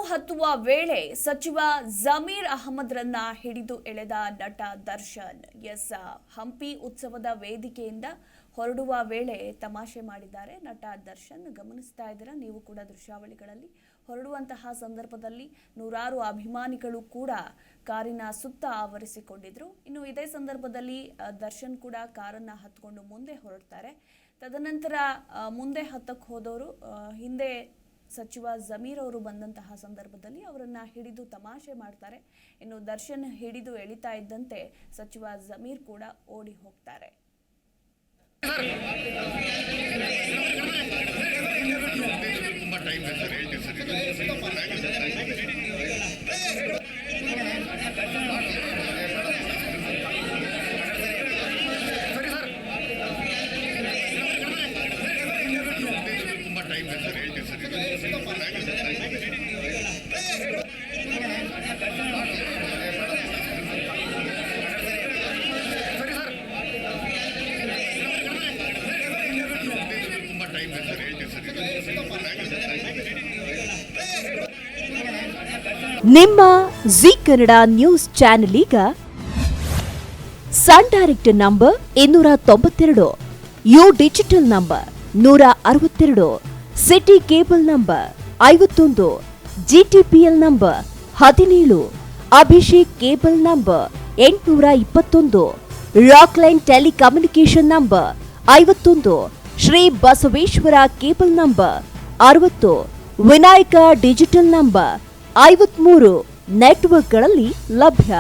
ಹತ್ತುವ ವೇಳೆ ಸಚಿವ ಜಮೀರ್ ಅಹಮದ್ರನ್ನ ಹಿಡಿದು ಎಳೆದ ನಟ ದರ್ಶನ್. ಹಂಪಿ ಉತ್ಸವದ ವೇದಿಕೆಯಿಂದ ಹೊರಡುವ ವೇಳೆ ತಮಾಷೆ ಮಾಡಿದ್ದಾರೆ ನಟ ದರ್ಶನ್. ಗಮನಿಸ್ತಾ ಇದ್ದೀರಾ ನೀವು ಕೂಡ ದೃಶ್ಯಾವಳಿಗಳಲ್ಲಿ. ಹೊರಡುವಂತಹ ಸಂದರ್ಭದಲ್ಲಿ ನೂರಾರು ಅಭಿಮಾನಿಗಳು ಕೂಡ ಕಾರಿನ ಸುತ್ತ ಆವರಿಸಿಕೊಂಡಿದ್ರು. ಇನ್ನು ಇದೇ ಸಂದರ್ಭದಲ್ಲಿ ದರ್ಶನ್ ಕೂಡ ಕಾರನ್ನ ಹತ್ಕೊಂಡು ಮುಂದೆ ಹೊರಡ್ತಾರೆ. ತದನಂತರ ಮುಂದೆ ಹತ್ತಕ್ಕೆ ಹೋದವರು ಹಿಂದೆ ಸಚಿವ ಜಮೀರ್ ಅವರು ಬಂದಂತಹ ಸಂದರ್ಭದಲ್ಲಿ ಅವರನ್ನ ಹಿಡಿದು ತಮಾಷೆ ಮಾಡ್ತಾರೆ. ಇನ್ನು ದರ್ಶನ್ ಹಿಡಿದು ಎಳಿತಾ ಇದ್ದಂತೆ ಸಚಿವ ಜಮೀರ್ ಕೂಡ ಓಡಿ ಹೋಗ್ತಾರೆ. ನಿಮ್ಮ ಜಿ ಕನ್ನಡ ನ್ಯೂಸ್ ಚಾನೆಲ್ ಈಗ Sun Direct number 292, U digital number 162, city cable number 51, GTPL number 17, Abhishek cable number 821, Rockline telecommunication number 51, Shri Basaveshwara cable number 60, Vinayaka digital number 53 ನೆಟ್ವರ್ಕ್ಗಳಲ್ಲಿ ಲಭ್ಯ.